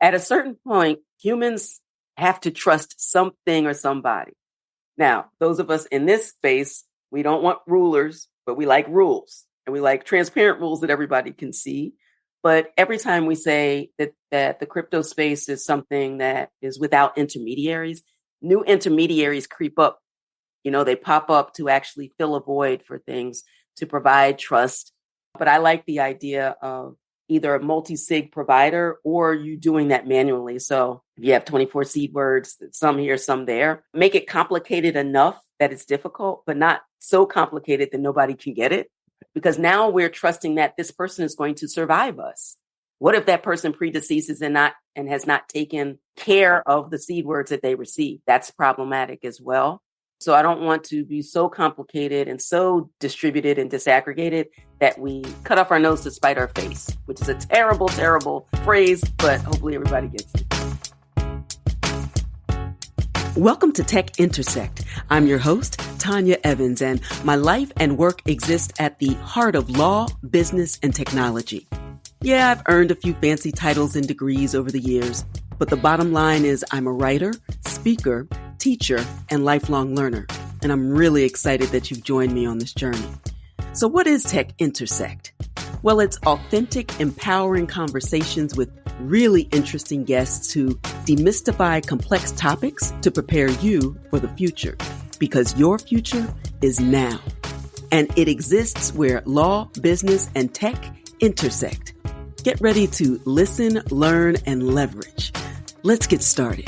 at a certain point, humans have to trust something or somebody. Now, those of us in this space, we don't want rulers, but we like rules, and we like transparent rules that everybody can see. But every time we say that the crypto space is something that is without intermediaries, new intermediaries creep up. They pop up to actually fill a void for things, to provide trust. But I like the idea of either a multi-sig provider or you doing that manually. So if you have 24 seed words, some here, some there, make it complicated enough that it's difficult, but not so complicated that nobody can get it. Because now we're trusting that this person is going to survive us. What if that person predeceases and has not taken care of the seed words that they received? That's problematic as well. So I don't want to be so complicated and so distributed and disaggregated that we cut off our nose to spite our face, which is a terrible, terrible phrase, but hopefully everybody gets it. Welcome to Tech Intersect. I'm your host, Tanya Evans, and my life and work exist at the heart of law, business, and technology. Yeah, I've earned a few fancy titles and degrees over the years, but the bottom line is I'm a writer, speaker, teacher, and lifelong learner, and I'm really excited that you've joined me on this journey. So what is Tech Intersect? Well, it's authentic, empowering conversations with really interesting guests who demystify complex topics to prepare you for the future, because your future is now, and it exists where law, business, and tech intersect. Get ready to listen, learn, and leverage. Let's get started.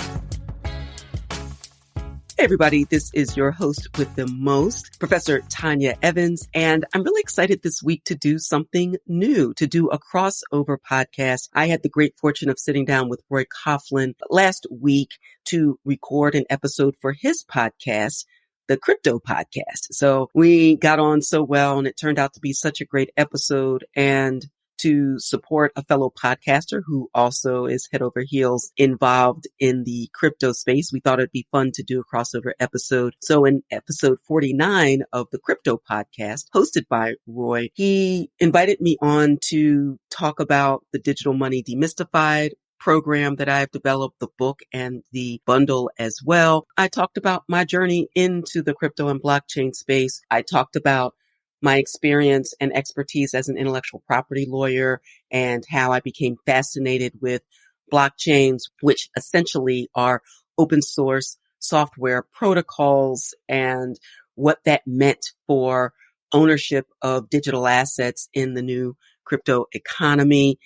Hey everybody, this is your host with the most, Professor Tanya Evans, and I'm really excited this week to do something new, to do a crossover podcast. I had the great fortune of sitting down with Roy Coughlan last week to record an episode for his podcast, the Crypto Podcast. So we got on so well, and it turned out to be such a great episode. And to support a fellow podcaster who also is head over heels involved in the crypto space, we thought it'd be fun to do a crossover episode. So in episode 49 of the Crypto Podcast, hosted by Roy, he invited me on to talk about the Digital Money Demystified program that I've developed, the book and the bundle as well. I talked about my journey into the crypto and blockchain space. I talked about my experience and expertise as an intellectual property lawyer and how I became fascinated with blockchains, which essentially are open source software protocols, and what that meant for ownership of digital assets in the new crypto economy.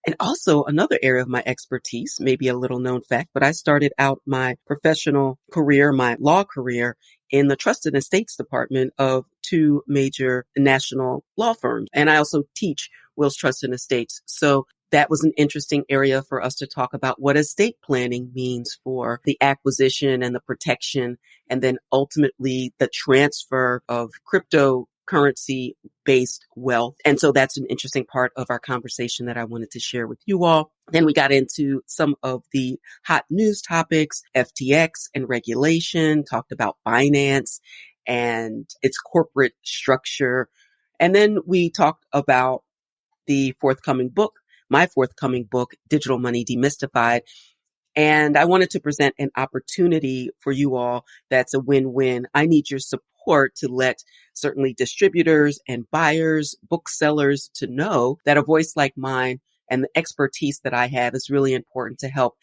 And also another area of my expertise, maybe a little known fact, but I started out my professional career, my law career, in the trust and estates department of two major national law firms. And I also teach wills, trust, and estates. So that was an interesting area for us to talk about what estate planning means for the acquisition and the protection, and then ultimately the transfer of cryptocurrency-based wealth. And so that's an interesting part of our conversation that I wanted to share with you all. Then we got into some of the hot news topics, FTX and regulation, talked about Binance and its corporate structure. And then we talked about the forthcoming book, my forthcoming book, Digital Money Demystified. And I wanted to present an opportunity for you all that's a win-win. I need your support to let certainly distributors and buyers, booksellers to know that a voice like mine and the expertise that I have is really important to help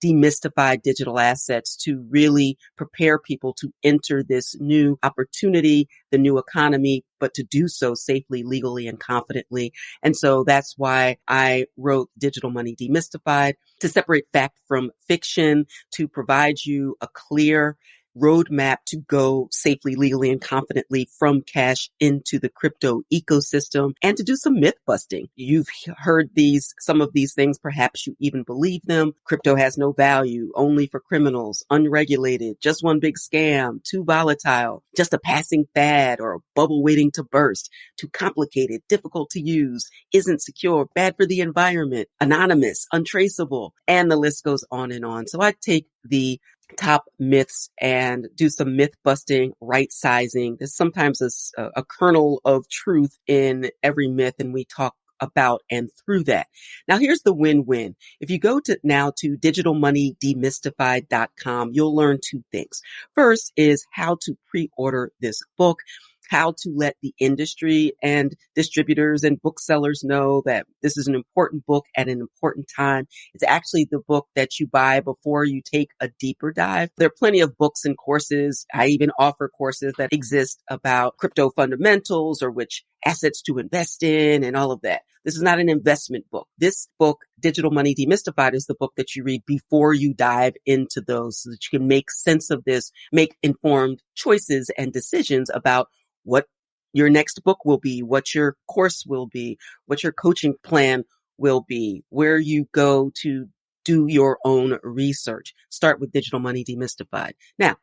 demystify digital assets, to really prepare people to enter this new opportunity, the new economy, but to do so safely, legally, and confidently. And so that's why I wrote Digital Money Demystified, to separate fact from fiction, to provide you a clear roadmap to go safely, legally, and confidently from cash into the crypto ecosystem, and to do some myth busting. You've heard some of these things, perhaps you even believe them. Crypto has no value, only for criminals, unregulated, just one big scam, too volatile, just a passing fad or a bubble waiting to burst, too complicated, difficult to use, isn't secure, bad for the environment, anonymous, untraceable, and the list goes on and on. So I take the top myths and do some myth busting, right sizing. There's sometimes a kernel of truth in every myth, and we talk about and through that. Now, here's the win-win. If you go to digitalmoneydemystified.com, you'll learn two things. First is how to pre-order this book, how to let the industry and distributors and booksellers know that this is an important book at an important time. It's actually the book that you buy before you take a deeper dive. There are plenty of books and courses. I even offer courses that exist about crypto fundamentals or which assets to invest in and all of that. This is not an investment book. This book, Digital Money Demystified, is the book that you read before you dive into those so that you can make sense of this, make informed choices and decisions about what your next book will be, what your course will be, what your coaching plan will be, where you go to do your own research. Start with Digital Money Demystified. Now,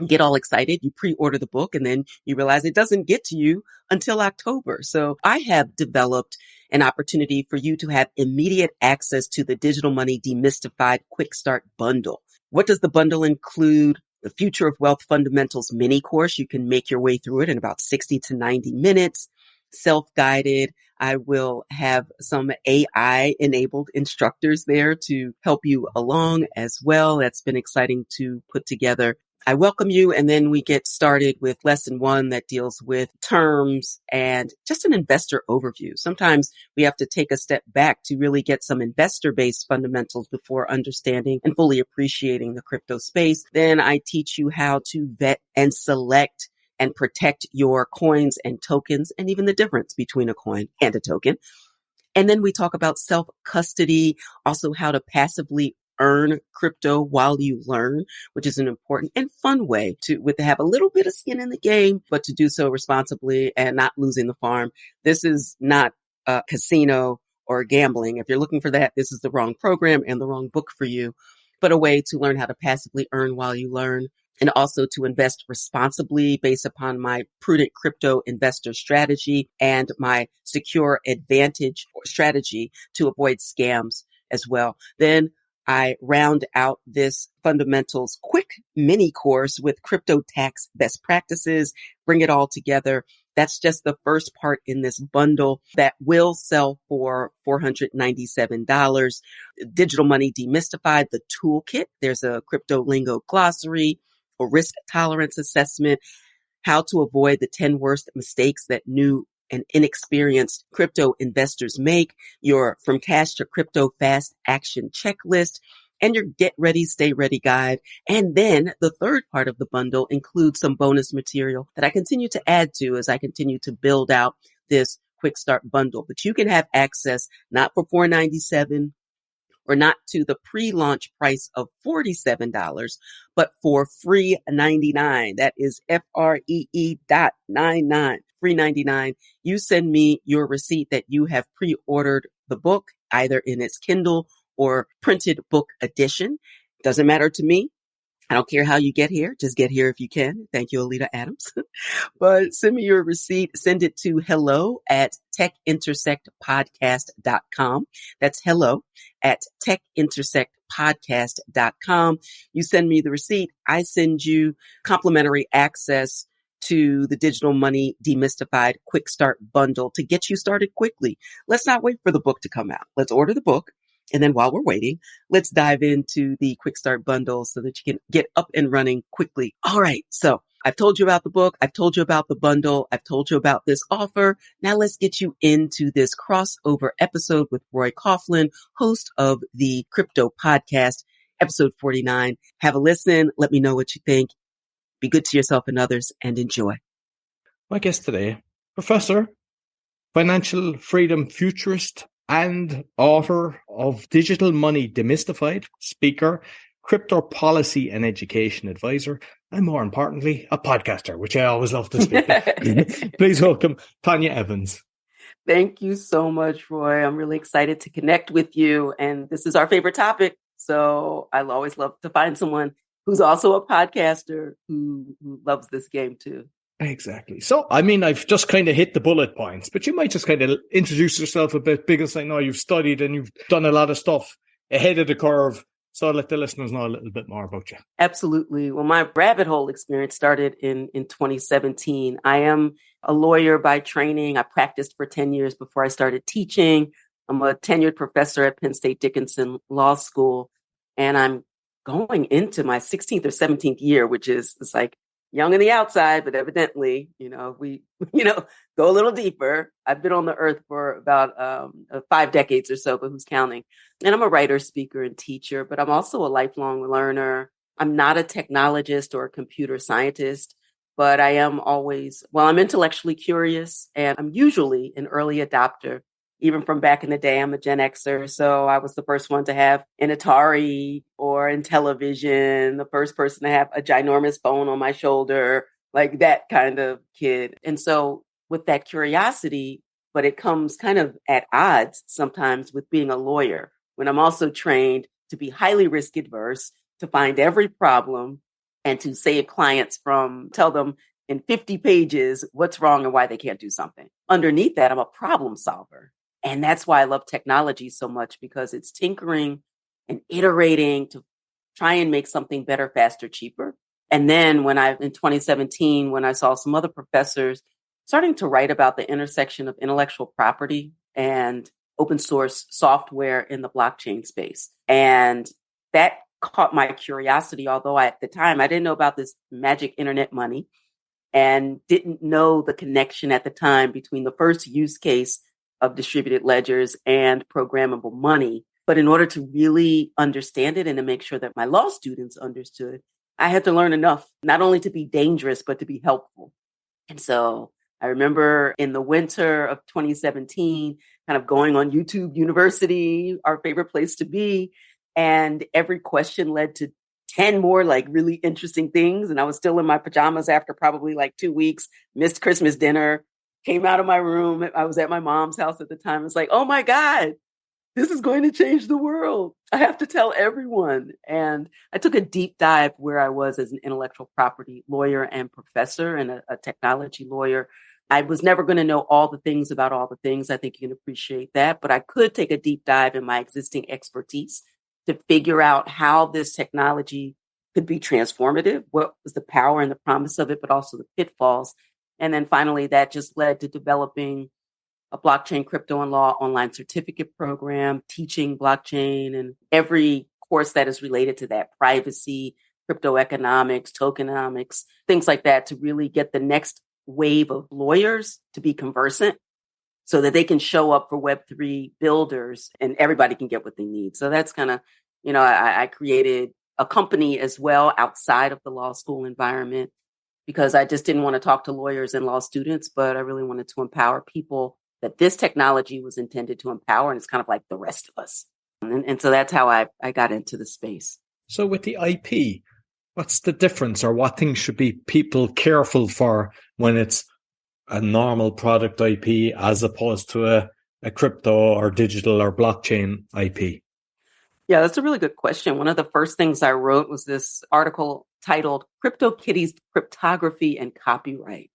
get all excited. You pre-order the book and then you realize it doesn't get to you until October. So I have developed an opportunity for you to have immediate access to the Digital Money Demystified Quick Start Bundle. What does the bundle include? The Future of Wealth Fundamentals mini course. You can make your way through it in about 60 to 90 minutes. Self-guided. I will have some AI enabled instructors there to help you along as well. That's been exciting to put together. I welcome you. And then we get started with lesson 1 that deals with terms and just an investor overview. Sometimes we have to take a step back to really get some investor-based fundamentals before understanding and fully appreciating the crypto space. Then I teach you how to vet and select and protect your coins and tokens and even the difference between a coin and a token. And then we talk about self-custody, also how to passively earn crypto while you learn, which is an important and fun way to have a little bit of skin in the game, but to do so responsibly and not losing the farm. This is not a casino or gambling. If you're looking for that, this is the wrong program and the wrong book for you, but a way to learn how to passively earn while you learn. And also to invest responsibly based upon my prudent crypto investor strategy and my secure advantage strategy to avoid scams as well. Then I round out this fundamentals quick mini course with crypto tax best practices, bring it all together. That's just the first part in this bundle that will sell for $497. Digital Money Demystified, the toolkit. There's a crypto lingo glossary, a risk tolerance assessment, how to avoid the 10 worst mistakes that new and inexperienced crypto investors make, your From Cash to Crypto Fast Action Checklist, and your Get Ready, Stay Ready guide. And then the third part of the bundle includes some bonus material that I continue to add to as I continue to build out this Quick Start bundle. But you can have access not for $497 or not to the pre-launch price of $47, but for free $99. That is FREE.99, free $99. You send me your receipt that you have pre-ordered the book, either in its Kindle or printed book edition. Doesn't matter to me. I don't care how you get here. Just get here if you can. Thank you, Alita Adams. But send me your receipt. Send it to hello@techintersectpodcast.com. That's hello@techintersectpodcast.com. You send me the receipt. I send you complimentary access to the Digital Money Demystified Quick Start Bundle to get you started quickly. Let's not wait for the book to come out. Let's order the book. And then while we're waiting, let's dive into the Quick Start Bundle so that you can get up and running quickly. All right. So I've told you about the book. I've told you about the bundle. I've told you about this offer. Now let's get you into this crossover episode with Roy Coughlan, host of the Crypto Podcast, episode 49. Have a listen. Let me know what you think. Be good to yourself and others and enjoy. My guest today, Professor, Financial Freedom Futurist, and author of Digital Money Demystified, speaker, crypto policy and education advisor, and more importantly, a podcaster, which I always love to speak. Please welcome Tanya Evans. Thank you so much, Roy. I'm really excited to connect with you. And this is our favorite topic. So I'll always love to find someone who's also a podcaster who loves this game too. Exactly. So, I mean, I've just kind of hit the bullet points, but you might just kind of introduce yourself a bit because I know you've studied and you've done a lot of stuff ahead of the curve So let the listeners know a little bit more about you. Absolutely. Well, my rabbit hole experience started in 2017. I am a lawyer by training. I practiced for 10 years before I started teaching. I'm a tenured professor at Penn State Dickinson Law School, and I'm going into my 16th or 17th year, which is it's like young on the outside, but evidently, we, go a little deeper. I've been on the earth for about 5 decades or so, but who's counting? And I'm a writer, speaker, and teacher, but I'm also a lifelong learner. I'm not a technologist or a computer scientist, but I am always, I'm intellectually curious, and I'm usually an early adopter. Even from back in the day, I'm a Gen Xer, so I was the first one to have an Atari or in television, the first person to have a ginormous phone on my shoulder, like that kind of kid. And so with that curiosity, but it comes kind of at odds sometimes with being a lawyer, when I'm also trained to be highly risk adverse, to find every problem and to save clients tell them in 50 pages what's wrong and why they can't do something. Underneath that, I'm a problem solver. And that's why I love technology so much, because it's tinkering and iterating to try and make something better, faster, cheaper. And then in 2017, when I saw some other professors starting to write about the intersection of intellectual property and open source software in the blockchain space. And that caught my curiosity, although at the time I didn't know about this magic internet money and didn't know the connection at the time between the first use case of distributed ledgers and programmable money. But in order to really understand it and to make sure that my law students understood, I had to learn enough, not only to be dangerous, but to be helpful. And so I remember in the winter of 2017, kind of going on YouTube University, our favorite place to be. And every question led to 10 more like really interesting things. And I was still in my pajamas after probably like 2 weeks, missed Christmas dinner, came out of my room. I was at my mom's house at the time. It's like, oh my God, this is going to change the world. I have to tell everyone. And I took a deep dive where I was as an intellectual property lawyer and professor and a technology lawyer. I was never going to know all the things about all the things. I think you can appreciate that. But I could take a deep dive in my existing expertise to figure out how this technology could be transformative, what was the power and the promise of it, but also the pitfalls. And then finally, that just led to developing a blockchain, crypto, and law online certificate program, teaching blockchain and every course that is related to that, privacy, crypto economics, tokenomics, things like that, to really get the next wave of lawyers to be conversant so that they can show up for Web3 builders and everybody can get what they need. So that's kind of, I created a company as well outside of the law school environment, because I just didn't want to talk to lawyers and law students, but I really wanted to empower people that this technology was intended to empower. And it's kind of like the rest of us. And so that's how I got into the space. So with the IP, what's the difference, or what things should be people careful for when it's a normal product IP as opposed to a crypto or digital or blockchain IP? Yeah, that's a really good question. One of the first things I wrote was this article titled CryptoKitties, Cryptography and Copyright.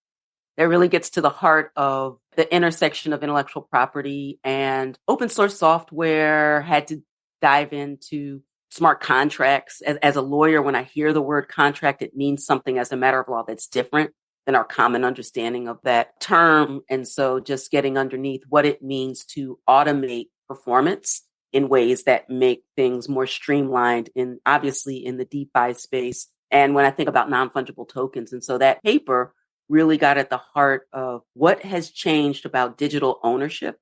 That really gets to the heart of the intersection of intellectual property and open source software. Had to dive into smart contracts. As a lawyer, when I hear the word contract, it means something as a matter of law that's different than our common understanding of that term. And so just getting underneath what it means to automate performance in ways that make things more streamlined obviously in the DeFi space. And when I think about non-fungible tokens. And so that paper really got at the heart of what has changed about digital ownership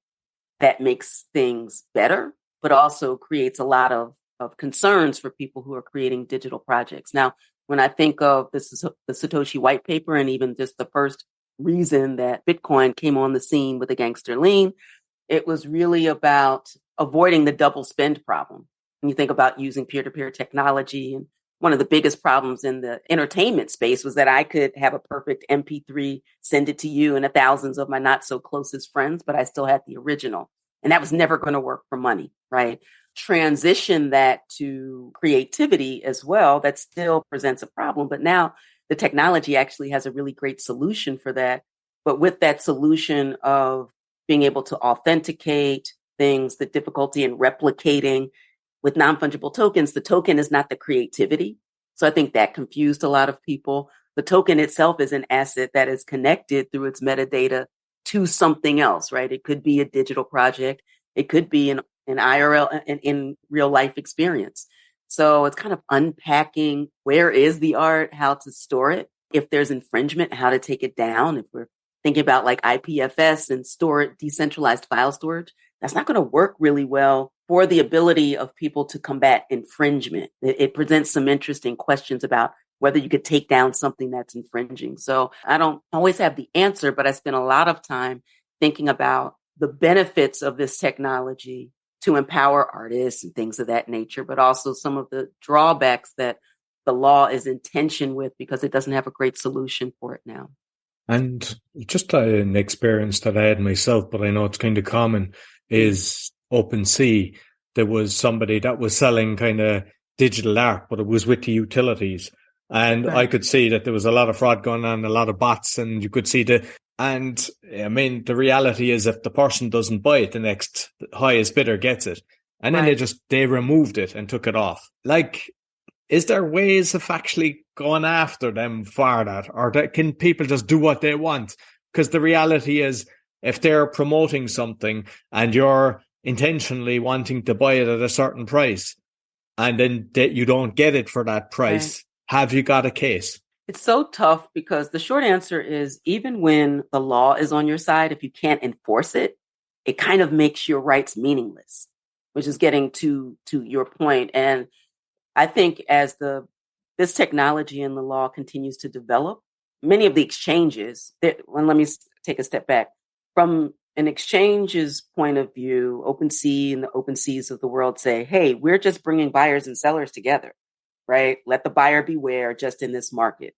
that makes things better, but also creates a lot of concerns for people who are creating digital projects. Now, when I think of the Satoshi white paper and even just the first reason that Bitcoin came on the scene with a gangster lien, it was really about avoiding the double spend problem. When you think about using peer-to-peer technology, and one of the biggest problems in the entertainment space was that I could have a perfect MP3, send it to you and thousands of my not so closest friends, but I still had the original. And that was never going to work for money, right? Transition that to creativity as well, that still presents a problem. But now the technology actually has a really great solution for that. But with that solution of being able to authenticate things, the difficulty in replicating, with non-fungible tokens, the token is not the creativity. So I think that confused a lot of people. The token itself is an asset that is connected through its metadata to something else, right? It could be a digital project. It could be an IRL, in real life experience. So it's kind of unpacking where is the art, how to store it. If there's infringement, how to take it down. If we're thinking about like IPFS and decentralized file storage, that's not going to work really well for the ability of people to combat infringement. It presents some interesting questions about whether you could take down something that's infringing. So I don't always have the answer, but I spend a lot of time thinking about the benefits of this technology to empower artists and things of that nature, but also some of the drawbacks that the law is in tension with because it doesn't have a great solution for it now. And just an experience that I had myself, but I know it's kind of common, is OpenSea. There was somebody that was selling kind of digital art, but it was with the utilities. And Right. I could see that there was a lot of fraud going on, a lot of bots, and you could see and I mean, the reality is if the person doesn't buy it, the next highest bidder gets it. And then Right. they removed it and took it off. Like, is there ways of actually going after them for that? Or can people just do what they want? Because the reality is, if they're promoting something and you're intentionally wanting to buy it at a certain price, and then you don't get it for that price, Right. have you got a case? It's so tough because the short answer is even when the law is on your side, if you can't enforce it, it kind of makes your rights meaningless, which is getting to your point. And I think as this technology and the law continues to develop, many of the exchanges, and let me take a step back. From an exchange's point of view, OpenSea and the OpenSeas of the world say, hey, we're just bringing buyers and sellers together, right? Let the buyer beware just in this market.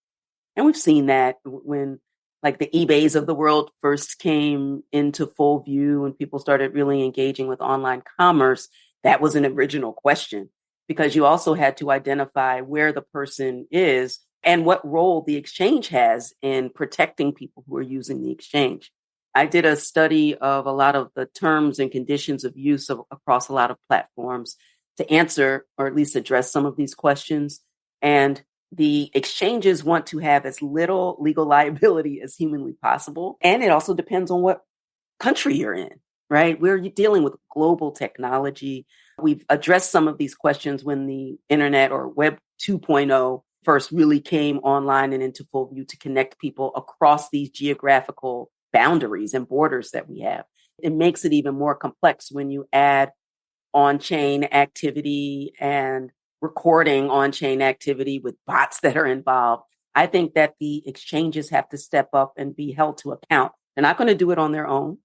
And we've seen that when like the eBays of the world first came into full view and people started really engaging with online commerce, that was an original question because you also had to identify where the person is and what role the exchange has in protecting people who are using the exchange. I did a study of a lot of the terms and conditions of use across a lot of platforms to answer or at least address some of these questions. And the exchanges want to have as little legal liability as humanly possible. And it also depends on what country you're in, right? We're dealing with global technology. We've addressed some of these questions when the internet or Web 2.0 first really came online and into full view to connect people across these geographical boundaries and borders that we have. It makes it even more complex when you add on-chain activity and recording on-chain activity with bots that are involved. I think that the exchanges have to step up and be held to account. They're not going to do it on their own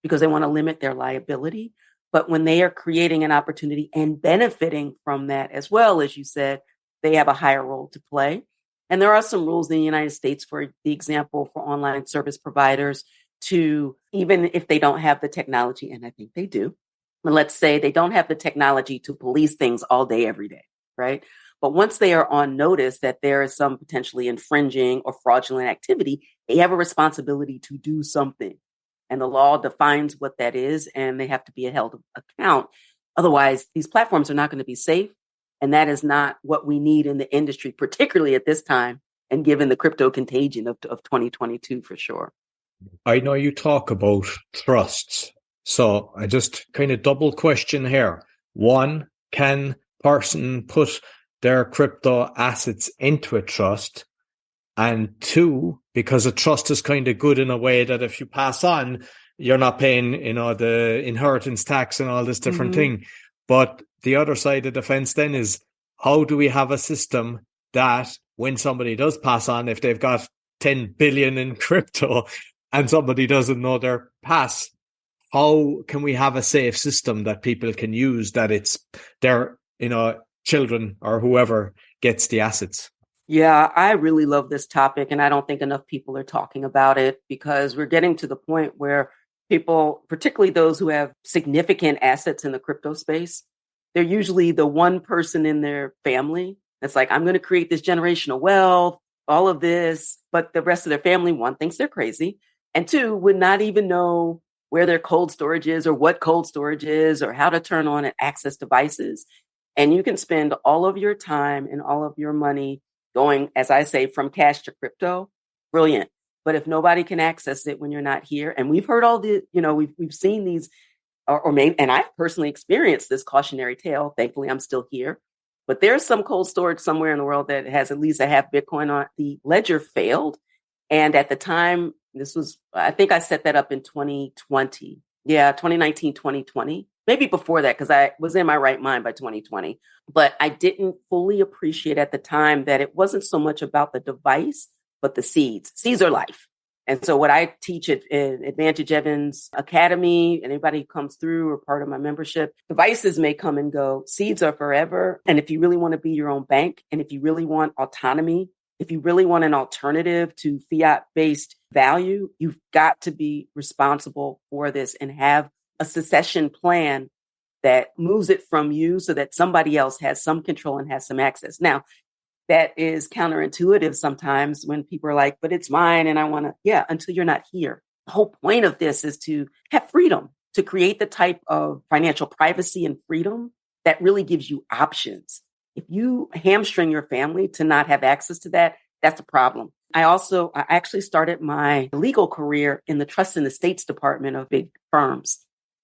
because they want to limit their liability. But when they are creating an opportunity and benefiting from that, as well, as you said, they have a higher role to play. And there are some rules in the United States, for the example, for online service providers to, even if they don't have the technology, and I think they do, but let's say they don't have the technology to police things all day, every day, right? But once they are on notice that there is some potentially infringing or fraudulent activity, they have a responsibility to do something. And the law defines what that is, and they have to be held to account. Otherwise, these platforms are not going to be safe. And that is not what we need in the industry, particularly at this time, and given the crypto contagion of 2022 for sure. I know you talk about trusts. So I just kind of double question here. One, can person put their crypto assets into a trust? And two, because a trust is kind of good in a way that if you pass on, you're not paying, the inheritance tax and all this different thing. But the other side of the fence then is, how do we have a system that when somebody does pass on, if they've got 10 billion in crypto and somebody doesn't know their pass, how can we have a safe system that people can use that it's their, children or whoever gets the assets? Yeah, I really love this topic, and I don't think enough people are talking about it because we're getting to the point where people, particularly those who have significant assets in the crypto space, they're usually the one person in their family that's like, I'm going to create this generational wealth, all of this, but the rest of their family, one, thinks they're crazy, and two, would not even know where their cold storage is or what cold storage is or how to turn on and access devices. And you can spend all of your time and all of your money going, as I say, from cash to crypto. Brilliant. But if nobody can access it when you're not here, and we've heard all the, we've seen these, or maybe, and I've personally experienced this cautionary tale. Thankfully, I'm still here. But there's some cold storage somewhere in the world that has at least a half Bitcoin on it. The ledger failed. And at the time, I think I set that up in 2020. Yeah, 2019, 2020. Maybe before that, because I was in my right mind by 2020. But I didn't fully appreciate at the time that it wasn't so much about the device, but the seeds. Seeds are life. And so what I teach at Advantage Evans Academy, anybody who comes through or part of my membership, devices may come and go. Seeds are forever. And if you really want to be your own bank, and if you really want autonomy, if you really want an alternative to fiat-based value, you've got to be responsible for this and have a succession plan that moves it from you so that somebody else has some control and has some access. Now, that is counterintuitive sometimes when people are like, but it's mine and I want to, yeah, until you're not here. The whole point of this is to have freedom, to create the type of financial privacy and freedom that really gives you options. If you hamstring your family to not have access to that, that's a problem. I actually started my legal career in the trust and estates department of big firms.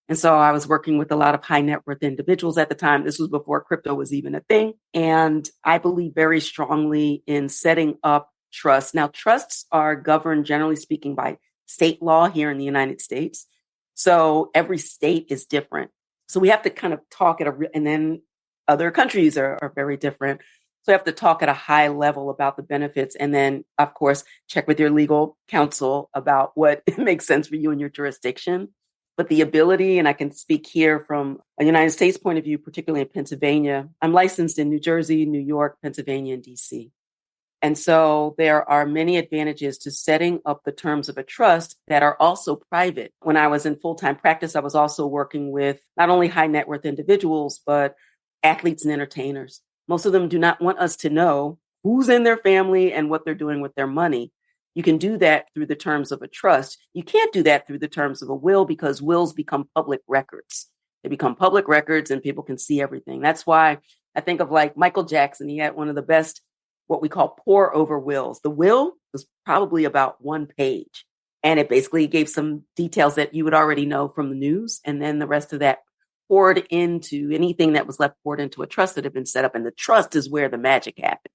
And so I was working with a lot of high net worth individuals at the time. This was before crypto was even a thing. And I believe very strongly in setting up trusts. Now, trusts are governed, generally speaking, by state law here in the United States. So every state is different. So we have to kind of talk and then other countries are very different. So you have to talk at a high level about the benefits. And then, of course, check with your legal counsel about what makes sense for you in your jurisdiction. But the ability, and I can speak here from a United States point of view, particularly in Pennsylvania. I'm licensed in New Jersey, New York, Pennsylvania, and DC. And so there are many advantages to setting up the terms of a trust that are also private. When I was in full-time practice, I was also working with not only high net worth individuals, but athletes and entertainers. Most of them do not want us to know who's in their family and what they're doing with their money. You can do that through the terms of a trust. You can't do that through the terms of a will because wills become public records. They become public records and people can see everything. That's why I think of like Michael Jackson. He had one of the best, what we call pour over wills. The will was probably about one page and it basically gave some details that you would already know from the news. And then the rest of that poured into anything that was left poured into a trust that had been set up. And the trust is where the magic happened.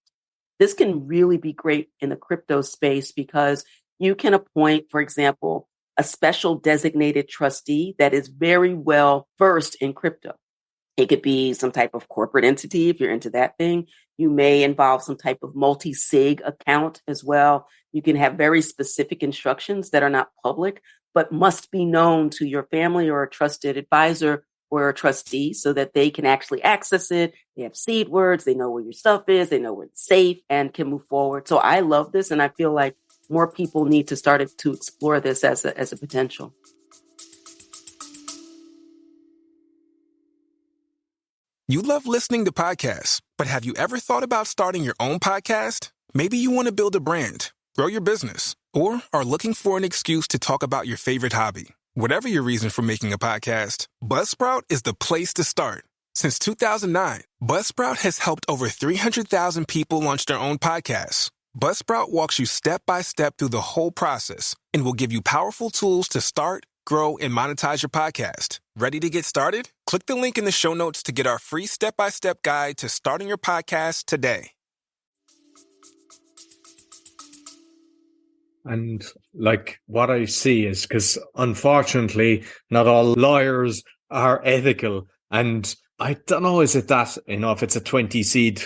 This can really be great in the crypto space because you can appoint, for example, a special designated trustee that is very well versed in crypto. It could be some type of corporate entity if you're into that thing. You may involve some type of multi-sig account as well. You can have very specific instructions that are not public, but must be known to your family or a trusted advisor or a trustee so that they can actually access it. They have seed words. They know where your stuff is. They know where it's safe and can move forward. So I love this. And I feel like more people need to start to explore this as a potential. You love listening to podcasts, but have you ever thought about starting your own podcast? Maybe you want to build a brand, grow your business, or are looking for an excuse to talk about your favorite hobby. Whatever your reason for making a podcast, Buzzsprout is the place to start. Since 2009, Buzzsprout has helped over 300,000 people launch their own podcasts. Buzzsprout walks you step by step through the whole process and will give you powerful tools to start, grow, and monetize your podcast. Ready to get started? Click the link in the show notes to get our free step-by-step guide to starting your podcast today. And like what I see is because unfortunately, not all lawyers are ethical. And I don't know, is it that, if it's a 20 seed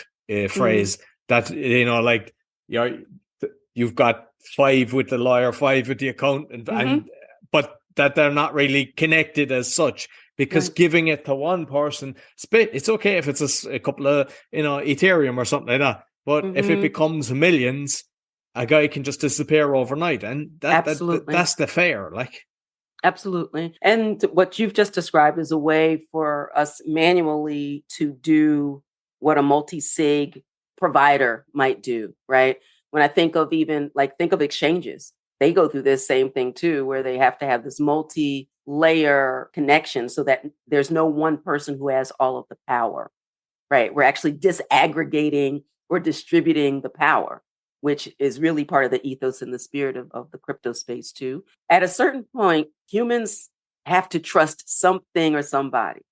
phrase that, like, you've got 5 with the lawyer, 5 with the accountant, but that they're not really connected as such because giving it to one person, it's okay if it's a couple of, Ethereum or something like that. But if it becomes millions, a guy can just disappear overnight. And that's the fair, like. Absolutely. And what you've just described is a way for us manually to do what a multi-sig provider might do, right? When I think of exchanges, they go through this same thing too, where they have to have this multi-layer connection so that there's no one person who has all of the power. right? We're actually disaggregating or distributing the power, which is really part of the ethos and the spirit of the crypto space too. At a certain point, humans have to trust something or somebody.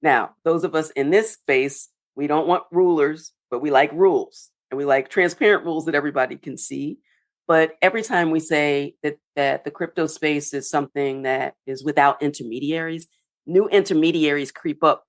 Now, those of us in this space, we don't want rulers, but we like rules, and we like transparent rules that everybody can see. But every time we say that the crypto space is something that is without intermediaries, new intermediaries creep up.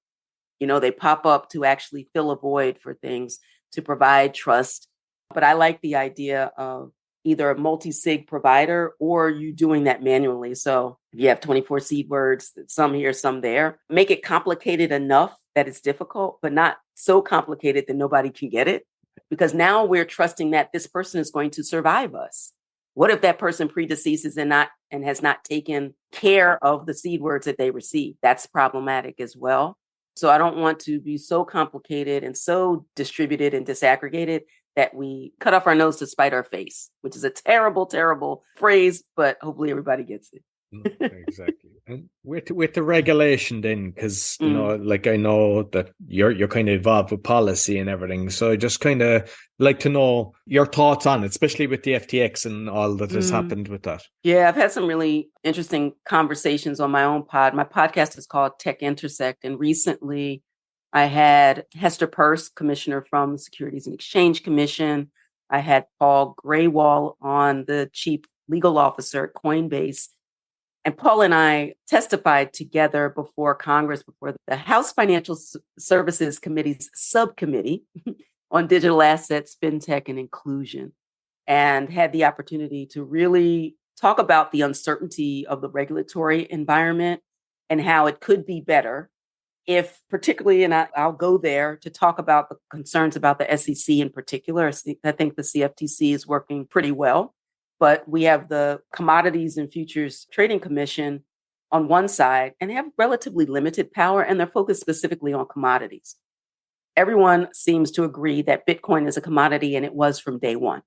They pop up to actually fill a void for things, to provide trust. But I like the idea of either a multi-sig provider or you doing that manually. So if you have 24 seed words, some here, some there, make it complicated enough that it's difficult, but not so complicated that nobody can get it. Because now we're trusting that this person is going to survive us. What if that person predeceases and has not taken care of the seed words that they receive? That's problematic as well. So I don't want to be so complicated and so distributed and disaggregated that we cut off our nose to spite our face, which is a terrible, terrible phrase, but hopefully everybody gets it. Exactly. And with the regulation then, because, I know that you're kind of involved with policy and everything. So I just kind of like to know your thoughts on it, especially with the FTX and all that has happened with that. Yeah, I've had some really interesting conversations on my own pod. My podcast is called Tech Intersect. And recently I had Hester Peirce, commissioner from the Securities and Exchange Commission. I had Paul Graywall on, the chief legal officer at Coinbase. And Paul and I testified together before Congress, before the House Financial Services Committee's subcommittee on digital assets, fintech, and inclusion, and had the opportunity to really talk about the uncertainty of the regulatory environment and how it could be better if particularly, and I'll go there to talk about the concerns about the SEC in particular. I think the CFTC is working pretty well. But we have the Commodities and Futures Trading Commission on one side, and they have relatively limited power, and they're focused specifically on commodities. Everyone seems to agree that Bitcoin is a commodity, and it was from day one.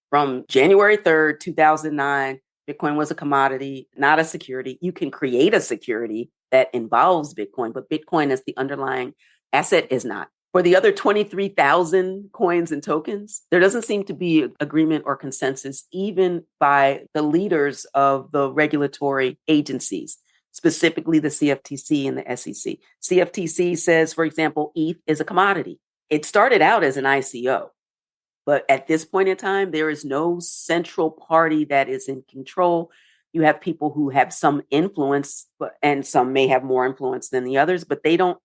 From January 3rd, 2009, Bitcoin was a commodity, not a security. You can create a security that involves Bitcoin, but Bitcoin as the underlying asset is not. For the other 23,000 coins and tokens, there doesn't seem to be agreement or consensus, even by the leaders of the regulatory agencies, specifically the CFTC and the SEC. CFTC says, for example, ETH is a commodity. It started out as an ICO, but at this point in time, there is no central party that is in control. You have people who have some influence, and some may have more influence than the others, but they don't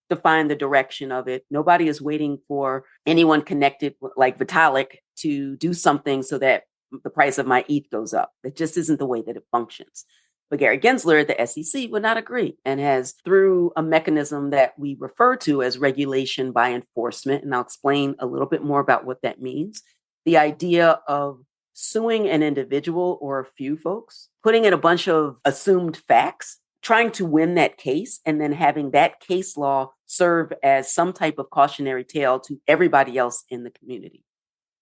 define the direction of it. Nobody is waiting for anyone connected like Vitalik to do something so that the price of my ETH goes up. It just isn't the way that it functions. But Gary Gensler at the SEC would not agree, and has, through a mechanism that we refer to as regulation by enforcement, and I'll explain a little bit more about what that means, the idea of suing an individual or a few folks, putting in a bunch of assumed facts, trying to win that case, and then having that case law serve as some type of cautionary tale to everybody else in the community,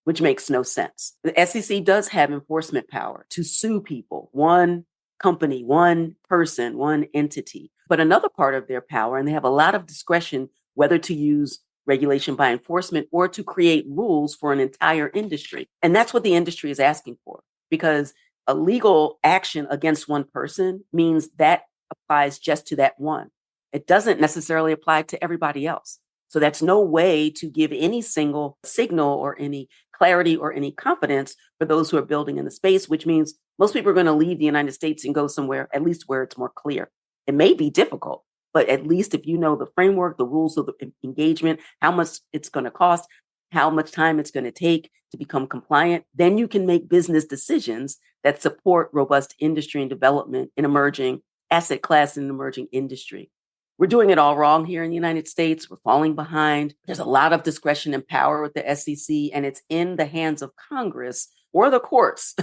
which makes no sense. The SEC does have enforcement power to sue people, one company, one person, one entity. But another part of their power, and they have a lot of discretion whether to use regulation by enforcement or to create rules for an entire industry. And that's what the industry is asking for, because a legal action against one person means that applies just to that one. It doesn't necessarily apply to everybody else. So that's no way to give any single signal or any clarity or any confidence for those who are building in the space, which means most people are going to leave the United States and go somewhere, at least where it's more clear. It may be difficult, but at least if you know the framework, the rules of the engagement, how much it's going to cost, how much time it's going to take to become compliant, then you can make business decisions that support robust industry and development in emerging asset class and emerging industry. We're doing it all wrong here in the United States. We're falling behind. There's a lot of discretion and power with the SEC, and it's in the hands of Congress or the courts.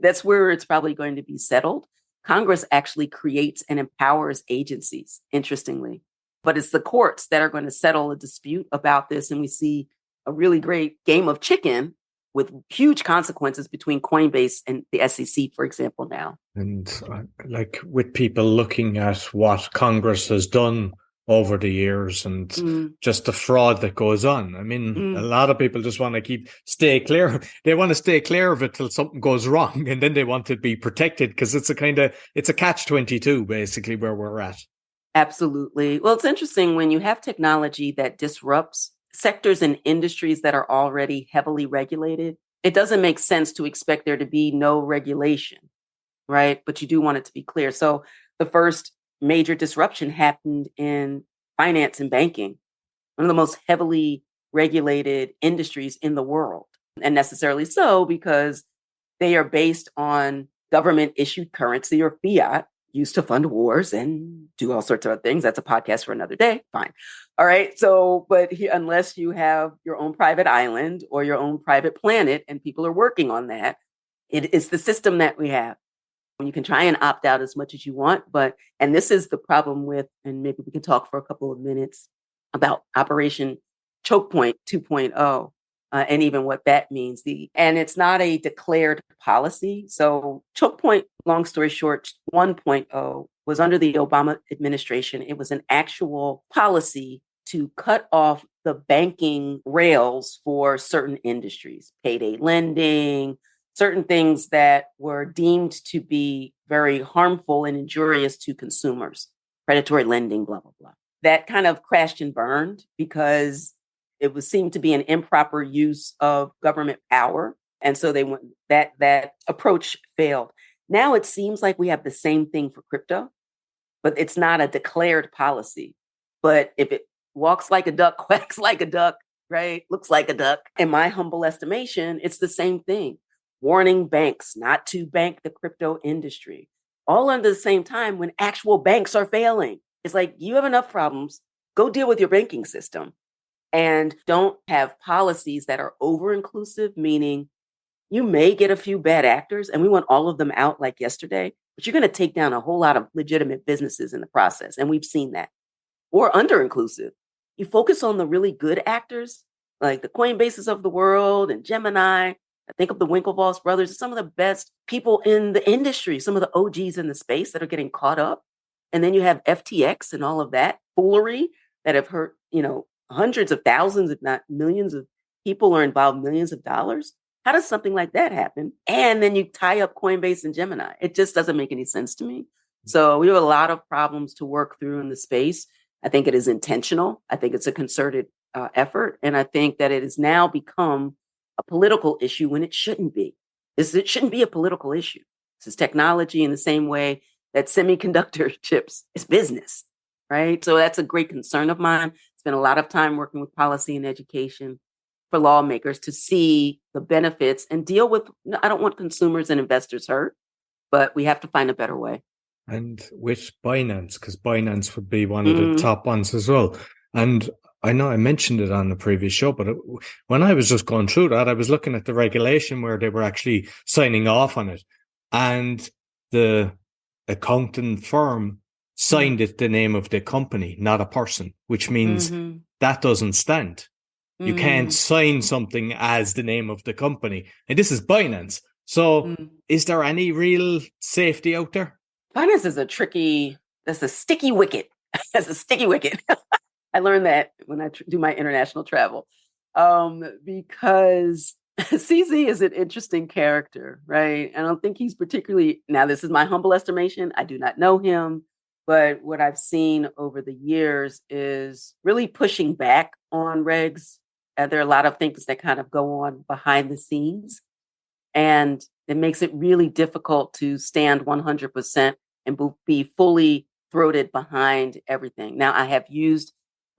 That's where it's probably going to be settled. Congress actually creates and empowers agencies, interestingly. But it's the courts that are going to settle a dispute about this. And we see a really great game of chicken with huge consequences between Coinbase and the SEC, for example, now. And like with people looking at what Congress has done over the years and just the fraud that goes on. I mean, a lot of people just want to stay clear. They want to stay clear of it till something goes wrong, and then they want to be protected because it's a catch-22 basically where we're at. Absolutely. Well, it's interesting when you have technology that disrupts sectors and industries that are already heavily regulated. It doesn't make sense to expect there to be no regulation, right? But you do want it to be clear. So the first major disruption happened in finance and banking, one of the most heavily regulated industries in the world. And necessarily so because they are based on government issued currency or fiat used to fund wars and do all sorts of other things. That's a podcast for another day. Fine. All right. So, but unless you have your own private island or your own private planet and people are working on that, it is the system that we have. You can try and opt out as much as you want, and this is the problem with, and maybe we can talk for a couple of minutes about Operation Choke Point 2.0 and even what that means. And it's not a declared policy. So Choke Point, long story short, 1.0 was under the Obama administration. It was an actual policy to cut off the banking rails for certain industries, payday lending, certain things that were deemed to be very harmful and injurious to consumers, predatory lending, blah, blah, blah. That kind of crashed and burned because it seemed to be an improper use of government power. And so that approach failed. Now it seems like we have the same thing for crypto, but it's not a declared policy. But if it walks like a duck, quacks like a duck, right? Looks like a duck. In my humble estimation, it's the same thing. Warning banks not to bank the crypto industry, all under the same time when actual banks are failing. It's like, you have enough problems, go deal with your banking system, and don't have policies that are over-inclusive, meaning you may get a few bad actors and we want all of them out like yesterday, but you're going to take down a whole lot of legitimate businesses in the process. And we've seen that. Or under-inclusive. You focus on the really good actors, like the Coinbases of the world and Gemini. I think of the Winklevoss brothers, some of the best people in the industry, some of the OGs in the space that are getting caught up. And then you have FTX and all of that foolery that have hurt, hundreds of thousands, if not millions of people are involved, millions of dollars. How does something like that happen? And then you tie up Coinbase and Gemini. It just doesn't make any sense to me. So we have a lot of problems to work through in the space. I think it is intentional. I think it's a concerted effort. And I think that it has now become a political issue when it shouldn't be. It shouldn't be a political issue. This is technology in the same way that semiconductor chips is business, right? So that's a great concern of mine. Spent a lot of time working with policy and education for lawmakers to see the benefits and deal with, I don't want consumers and investors hurt, but we have to find a better way. And with Binance, because Binance would be one of the top ones as well. And I know I mentioned it on the previous show, but when I was just going through that, I was looking at the regulation where they were actually signing off on it. And the accounting firm signed it the name of the company, not a person, which means that doesn't stand. You can't sign something as the name of the company. And this is Binance. So is there any real safety out there? Binance is that's a sticky wicket. That's a sticky wicket. I learned that when I do my international travel, because CZ is an interesting character, right? I don't think he's particularly, now this is my humble estimation, I do not know him, but what I've seen over the years is really pushing back on regs. There are a lot of things that kind of go on behind the scenes, and it makes it really difficult to stand 100% and be fully throated behind everything. Now, I have used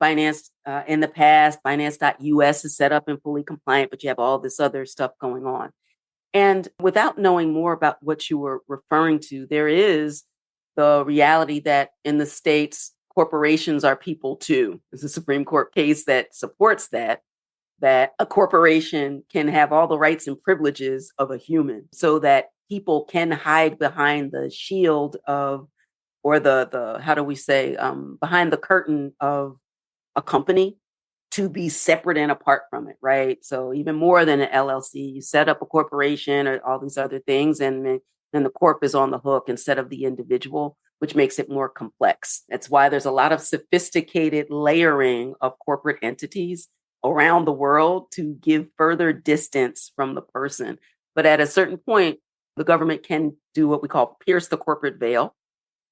Binance in the past. Binance.us is set up and fully compliant, but you have all this other stuff going on. And without knowing more about what you were referring to, there is the reality that in the States, corporations are people too. There's a Supreme Court case that supports that a corporation can have all the rights and privileges of a human so that people can hide behind the shield of, or the how do we say, behind the curtain of a company to be separate and apart from it, right? So even more than an LLC, you set up a corporation or all these other things, and and the corp is on the hook instead of the individual, which makes it more complex. That's why there's a lot of sophisticated layering of corporate entities around the world to give further distance from the person. But at a certain point, the government can do what we call pierce the corporate veil.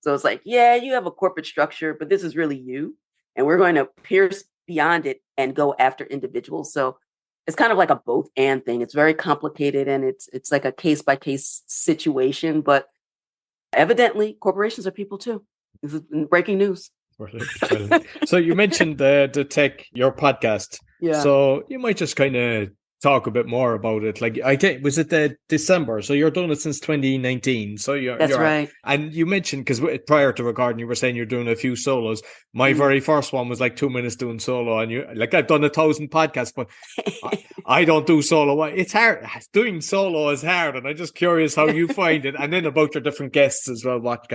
So it's like, yeah, you have a corporate structure, but this is really you. And we're going to pierce beyond it and go after individuals. So it's kind of like a both and thing. It's very complicated and it's like a case by case situation. But evidently, corporations are people too. This is breaking news. So you mentioned the tech, your podcast. Yeah. So you might just kind of talk a bit more about it. Like, I think, was it the December? So you're doing it since 2019. So That's right. And you mentioned, because prior to recording, you were saying you're doing a few solos. My very first one was like 2 minutes doing solo, and I've done 1,000 podcasts, but I don't do solo. It's hard. Doing solo is hard, and I'm just curious how you find it, and then about your different guests as well. What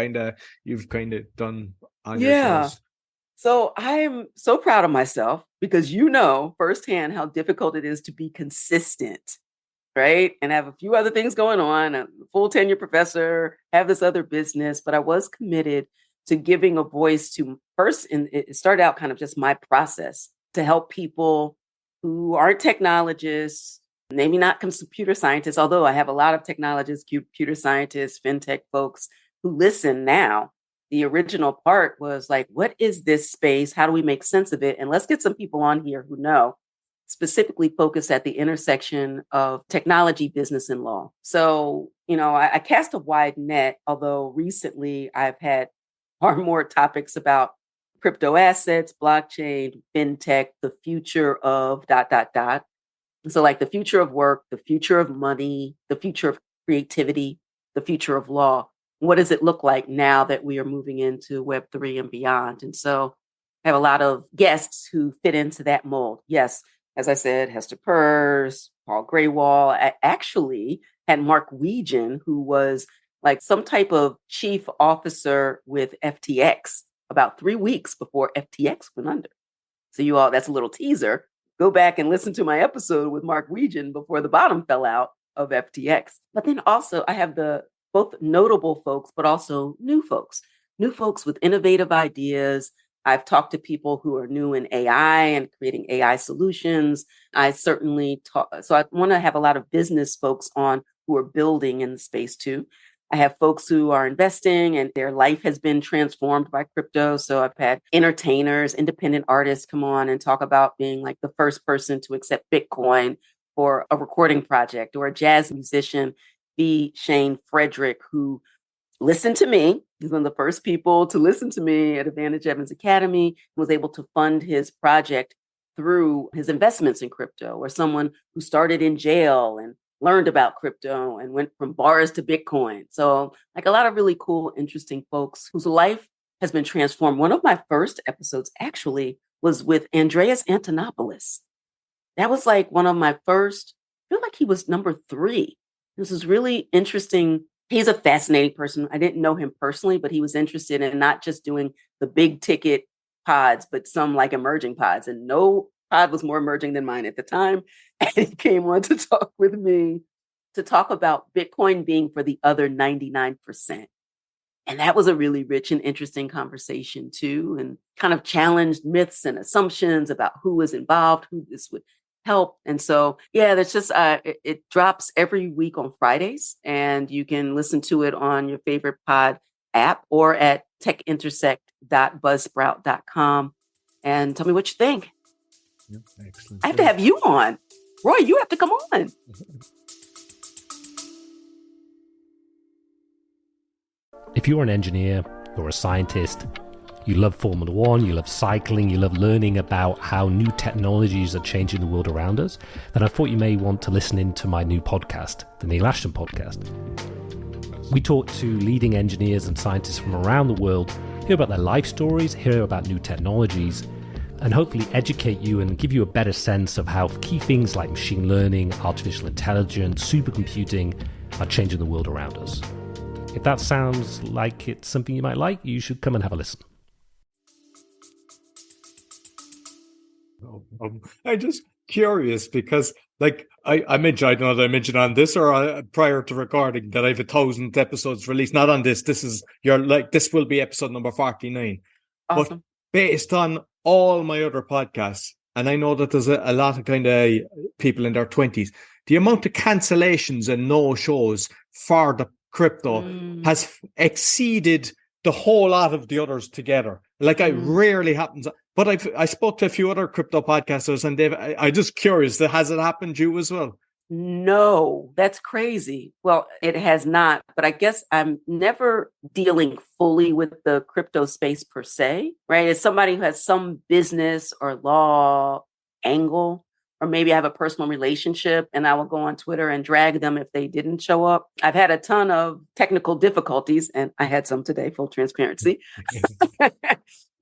you've done on your shows. So I'm so proud of myself because you know firsthand how difficult it is to be consistent, right? And I have a few other things going on. I'm a full tenure professor, have this other business, but I was committed to giving a voice to first, and it started out kind of just my process to help people who aren't technologists, maybe not computer scientists, although I have a lot of technologists, computer scientists, fintech folks who listen now. The original part was like, what is this space? How do we make sense of it? And let's get some people on here who know, specifically focused at the intersection of technology, business, and law. So, I cast a wide net, although recently I've had far more topics about crypto assets, blockchain, fintech, the future of ... So like the future of work, the future of money, the future of creativity, the future of law. What does it look like now that we are moving into Web3 and beyond? And so I have a lot of guests who fit into that mold. Yes, as I said, Hester Purse, Paul Graywall. I actually had Mark Wiegand, who was like some type of chief officer with FTX about 3 weeks before FTX went under. So you all, that's a little teaser. Go back and listen to my episode with Mark Wiegand before the bottom fell out of FTX. But then also I have both notable folks, but also new folks with innovative ideas. I've talked to people who are new in AI and creating AI solutions. I certainly so I want to have a lot of business folks on who are building in the space too. I have folks who are investing and their life has been transformed by crypto. So I've had entertainers, independent artists come on and talk about being like the first person to accept Bitcoin for a recording project, or a jazz musician, B. Shane Frederick, who listened to me. He's one of the first people to listen to me at Advantage Evans Academy, and was able to fund his project through his investments in crypto, or someone who started in jail and learned about crypto and went from bars to Bitcoin. So like a lot of really cool, interesting folks whose life has been transformed. One of my first episodes actually was with Andreas Antonopoulos. That was like one of my first, I feel like he was number 3. This is really interesting. He's a fascinating person. I didn't know him personally, but he was interested in not just doing the big ticket pods, but some like emerging pods. And no pod was more emerging than mine at the time. And he came on to talk with me to talk about Bitcoin being for the other 99%. And that was a really rich and interesting conversation too, and kind of challenged myths and assumptions about who was involved, who this would help. And so, yeah, that's just, it drops every week on Fridays, and you can listen to it on your favorite pod app or at techintersect.buzzsprout.com, and tell me what you think. Yeah, excellent. I have to have you on. Roy, you have to come on. If you're an engineer, you're a scientist, you love Formula One, you love cycling, you love learning about how new technologies are changing the world around us, then I thought you may want to listen into my new podcast, the Neil Ashton Podcast. We talk to leading engineers and scientists from around the world, hear about their life stories, hear about new technologies, and hopefully educate you and give you a better sense of how key things like machine learning, artificial intelligence, supercomputing are changing the world around us. If that sounds like it's something you might like, you should come and have a listen. I'm just curious because Like I mentioned, I don't know that I mentioned on this or prior to recording that I have 1,000 episodes released. Not on this. This is this will be episode number 49. Awesome. But based on all my other podcasts, and I know that there's a lot of kind of people in their 20s, the amount of cancellations and no shows for the crypto has exceeded the whole lot of the others together. Like I rarely happens, but I spoke to a few other crypto podcasters, and I'm just curious, has it happened to you as well? No, that's crazy. Well, it has not, but I guess I'm never dealing fully with the crypto space per se, right? As somebody who has some business or law angle, or maybe I have a personal relationship and I will go on Twitter and drag them if they didn't show up. I've had a ton of technical difficulties, and I had some today, full transparency.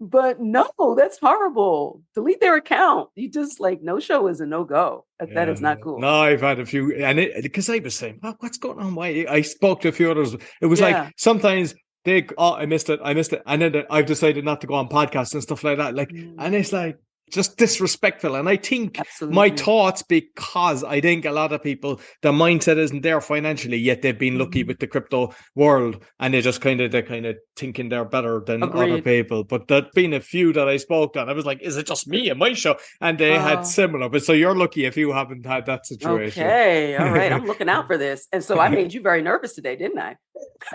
But no, that's horrible. Delete their account. You just no show is a no-go. That is not cool. No, I've had a few, and because I was saying, what's going on? Why? I spoke to a few others. It was like sometimes I missed it. And then I've decided not to go on podcasts and stuff like that. And it's like, just disrespectful. And I think my thoughts, because I think a lot of people, the mindset isn't there financially, yet they've been lucky with the crypto world, and they're kind of thinking they're better than other people. But there's been a few that I spoke to, and I was like, is it just me and my show? And they had similar. But so you're lucky if you haven't had that situation. Okay, all right. I'm looking out for this. And so I made you very nervous today, didn't I?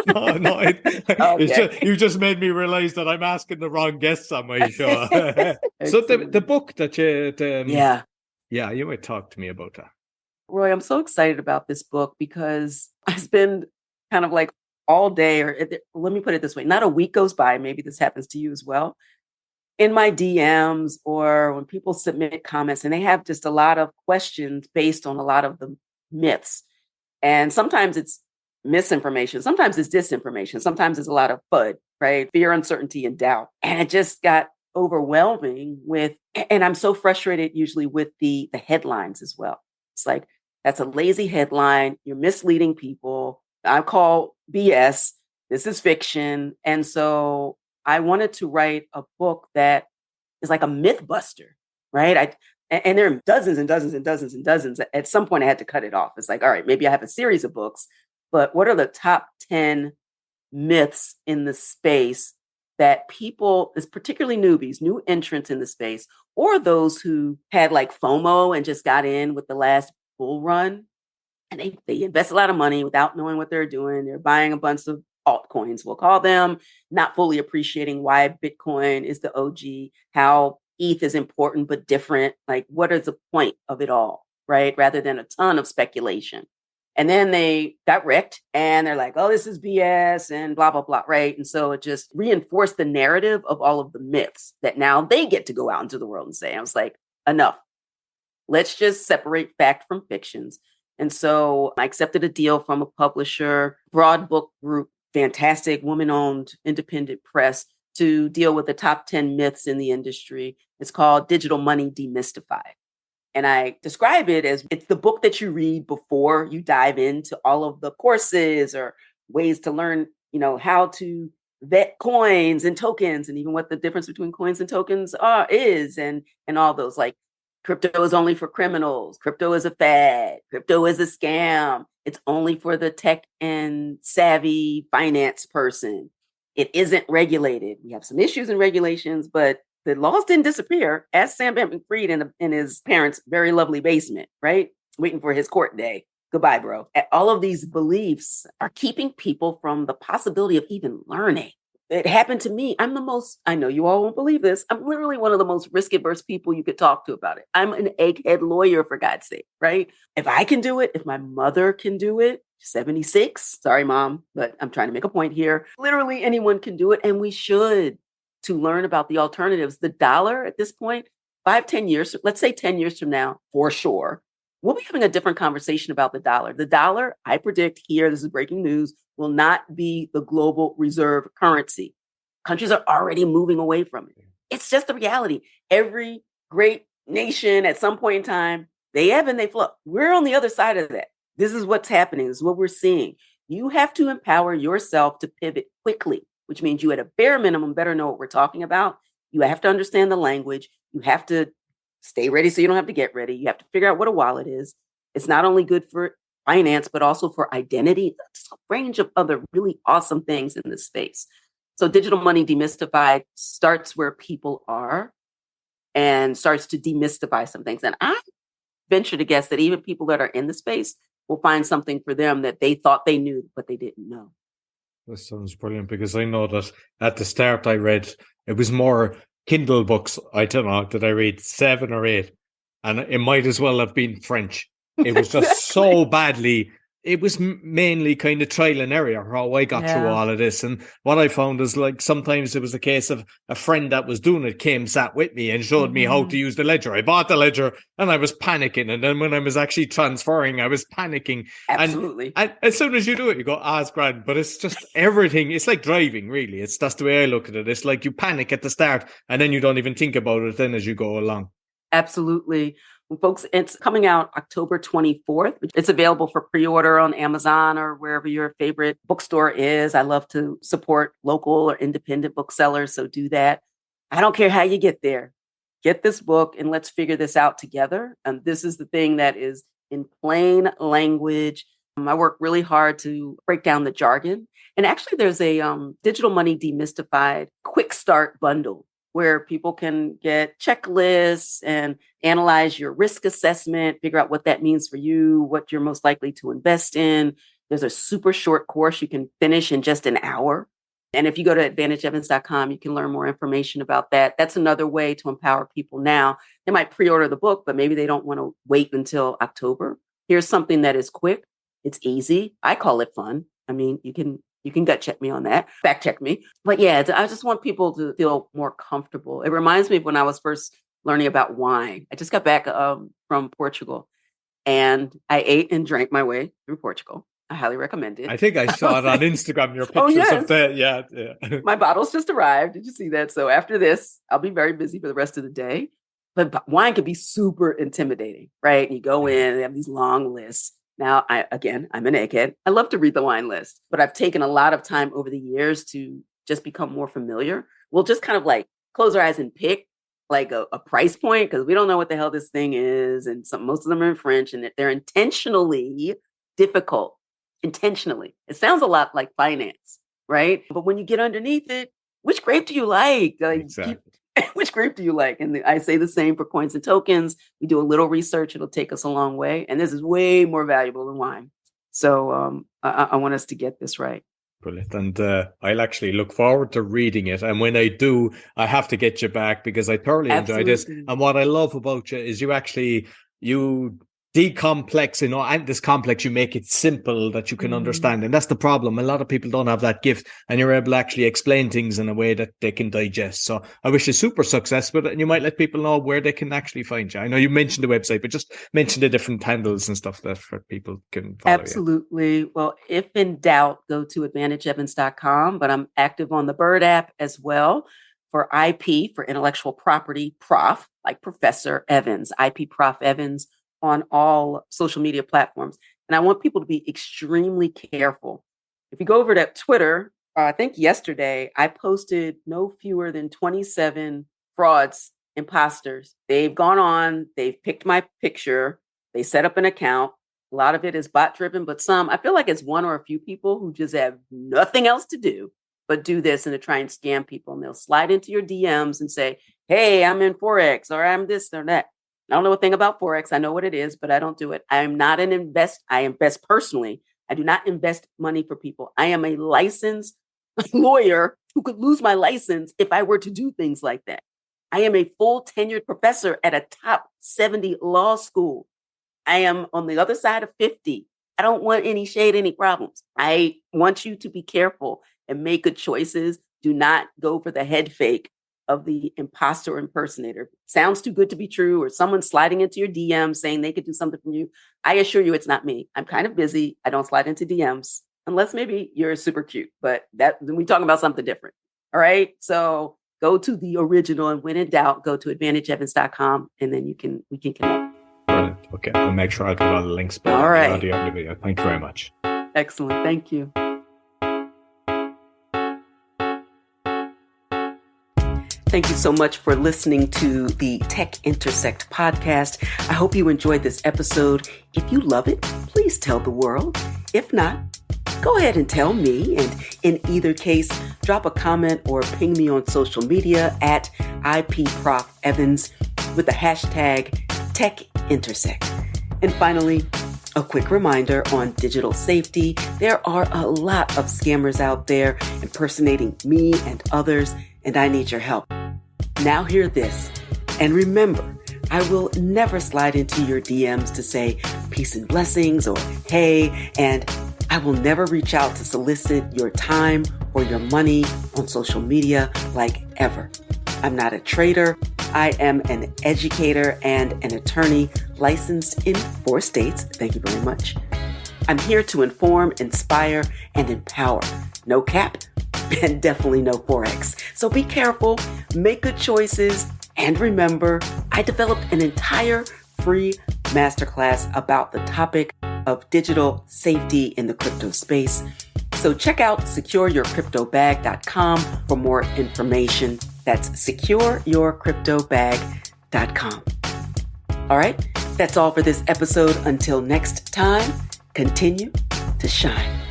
No. It's just, you just made me realize that I'm asking the wrong guests on my show. So the book that you might talk to me about that. Roy, I'm so excited about this book because I spend kind of all day, or let me put it this way, not a week goes by, maybe this happens to you as well, in my DMs or when people submit comments and they have just a lot of questions based on a lot of the myths. And sometimes it's misinformation, sometimes it's disinformation, sometimes it's a lot of FUD, right? Fear, uncertainty, and doubt. And it just got overwhelming and I'm so frustrated usually with the headlines as well. It's like, that's a lazy headline. You're misleading people. I call BS. This is fiction. And so I wanted to write a book that is like a myth buster, right? And there are dozens and dozens and dozens and dozens. At some point I had to cut it off. It's like, all right, maybe I have a series of books, but what are the top 10 myths in the space that people, is particularly newbies, new entrants in the space, or those who had FOMO and just got in with the last bull run, and they invest a lot of money without knowing what they're doing. They're buying a bunch of altcoins, we'll call them, not fully appreciating why Bitcoin is the OG, how ETH is important but different. What is the point of it all, right? Rather than a ton of speculation. And then they got wrecked and they're like, oh, this is BS and blah, blah, blah, right? And so it just reinforced the narrative of all of the myths that now they get to go out into the world and say. I was like, enough. Let's just separate fact from fictions. And so I accepted a deal from a publisher, Broad Book Group, fantastic woman-owned independent press, to deal with the top 10 myths in the industry. It's called Digital Money Demystified. And I describe it as it's the book that you read before you dive into all of the courses or ways to learn, how to vet coins and tokens, and even what the difference between coins and tokens is, and all those. Crypto is only for criminals. Crypto is a fad. Crypto is a scam. It's only for the tech and savvy finance person. It isn't regulated. We have some issues in regulations, but the laws didn't disappear. Ask Sam Bankman-Fried in his parents' very lovely basement, right? Waiting for his court day. Goodbye, bro. All of these beliefs are keeping people from the possibility of even learning. It happened to me. I know you all won't believe this. I'm literally one of the most risk-averse people you could talk to about it. I'm an egghead lawyer, for God's sake, right? If I can do it, if my mother can do it, 76, sorry, Mom, but I'm trying to make a point here. Literally anyone can do it, and we should, to learn about the alternatives. The dollar at this point, 5-10 years, let's say 10 years from now, for sure, we'll be having a different conversation about the dollar. The dollar, I predict here, this is breaking news, will not be the global reserve currency. Countries are already moving away from it. It's just the reality. Every great nation at some point in time, they ebb and they flow. We're on the other side of that. This is what's happening. This is what we're seeing. You have to empower yourself to pivot quickly, which means you at a bare minimum better know what we're talking about. You have to understand the language. You have to stay ready so you don't have to get ready. You have to figure out what a wallet is. It's not only good for finance, but also for identity. There's a range of other really awesome things in this space. So Digital Money Demystified starts where people are and starts to demystify some things. And I venture to guess that even people that are in the space will find something for them that they thought they knew, but they didn't know. That sounds brilliant, because I know that at the start I read, it was more Kindle books, I don't know, did I read 7 or 8? And it might as well have been French. It was just so badly. It was mainly kind of trial and error how I got through all of this. And what I found is, like, sometimes it was a case of a friend that was doing it sat with me and showed me how to use the ledger. I bought the ledger and I was panicking. And then when I was actually transferring, I was panicking. Absolutely. And as soon as you do it, you go, it's grand. But it's just everything. It's like driving, really. That's the way I look at it. It's like you panic at the start and then you don't even think about it then as you go along. Absolutely. Well, folks, it's coming out October 24th. It's available for pre-order on Amazon or wherever your favorite bookstore is. I love to support local or independent booksellers, so do that. I don't care how you get there. Get this book and let's figure this out together. And this is the thing that is in plain language. I work really hard to break down the jargon. And actually, there's a Digital Money Demystified Quick Start bundle where people can get checklists and analyze your risk assessment, figure out what that means for you, what you're most likely to invest in. There's a super short course you can finish in just an hour. And if you go to advantageevans.com, you can learn more information about that. That's another way to empower people now. They might pre-order the book, but maybe they don't want to wait until October. Here's something that is quick. It's easy. I call it fun. I mean, you can gut check me on that, fact check me. But yeah, I just want people to feel more comfortable. It reminds me of when I was first learning about wine. I just got back from Portugal and I ate and drank my way through Portugal. I highly recommend it. I think I saw it on Instagram, your pictures of that. Yeah. My bottles just arrived. Did you see that? So after this, I'll be very busy for the rest of the day. But wine can be super intimidating, right? You go in, they have these long lists. Now, I'm an egghead. I love to read the wine list, but I've taken a lot of time over the years to just become more familiar. We'll just kind of like close our eyes and pick like a price point because we don't know what the hell this thing is. And most of them are in French and they're intentionally difficult. Intentionally. It sounds a lot like finance, right? But when you get underneath it, which grape do you like? Exactly. Which grape do you like? And I say the same for coins and tokens. We do a little research. It'll take us a long way. And this is way more valuable than wine. So I want us to get this right. Brilliant. And I'll actually look forward to reading it. And when I do, I have to get you back because I thoroughly enjoy this. And what I love about you is you decomplex, and this complex, you make it simple that you can understand. And that's the problem. A lot of people don't have that gift and you're able to actually explain things in a way that they can digest. So I wish you super success with it. And you might let people know where they can actually find you. I know you mentioned the website, but just mention the different handles and stuff that for people can follow. Absolutely. You. Well, if in doubt, go to advantageevans.com, but I'm active on the Bird app as well for IP, for intellectual property, Prof, like Professor Evans, IP Prof Evans, on all social media platforms. And I want people to be extremely careful. If you go over to Twitter, I think yesterday, I posted no fewer than 27 frauds, imposters. They've gone on, they've picked my picture, they set up an account. A lot of it is bot driven, but I feel like it's one or a few people who just have nothing else to do but do this and to try and scam people. And they'll slide into your DMs and say, hey, I'm in Forex or I'm this or that. I don't know a thing about Forex. I know what it is, but I don't do it. I am not I invest personally. I do not invest money for people. I am a licensed lawyer who could lose my license if I were to do things like that. I am a full tenured professor at a top 70 law school. I am on the other side of 50. I don't want any shade, any problems. I want you to be careful and make good choices. Do not go for the head fake of the imposter or impersonator. Sounds too good to be true, or someone sliding into your DMs saying they could do something for you. I assure you it's not me. I'm kind of busy. I don't slide into DMs unless maybe you're super cute, but we talking about something different. All right. So go to the original, and when in doubt, go to advantageevans.com and then we can connect. Brilliant. Okay. I'll make sure I'll put all the links below. All right. The video. Thank you very much. Excellent. Thank you. Thank you so much for listening to the Tech Intersect Podcast. I hope you enjoyed this episode. If you love it, please tell the world. If not, go ahead and tell me. And in either case, drop a comment or ping me on social media at IPProfEvans with the hashtag TechIntersect. And finally, a quick reminder on digital safety. There are a lot of scammers out there impersonating me and others, and I need your help. Now hear this, and remember, I will never slide into your DMs to say peace and blessings or hey, and I will never reach out to solicit your time or your money on social media like ever. I'm not a trader. I am an educator and an attorney licensed in 4 states. Thank you very much. I'm here to inform, inspire, and empower. No cap and definitely no Forex. So be careful, make good choices, and remember, I developed an entire free masterclass about the topic of digital safety in the crypto space. So check out secureyourcryptobag.com for more information. That's secureyourcryptobag.com. All right, that's all for this episode. Until next time, continue to shine.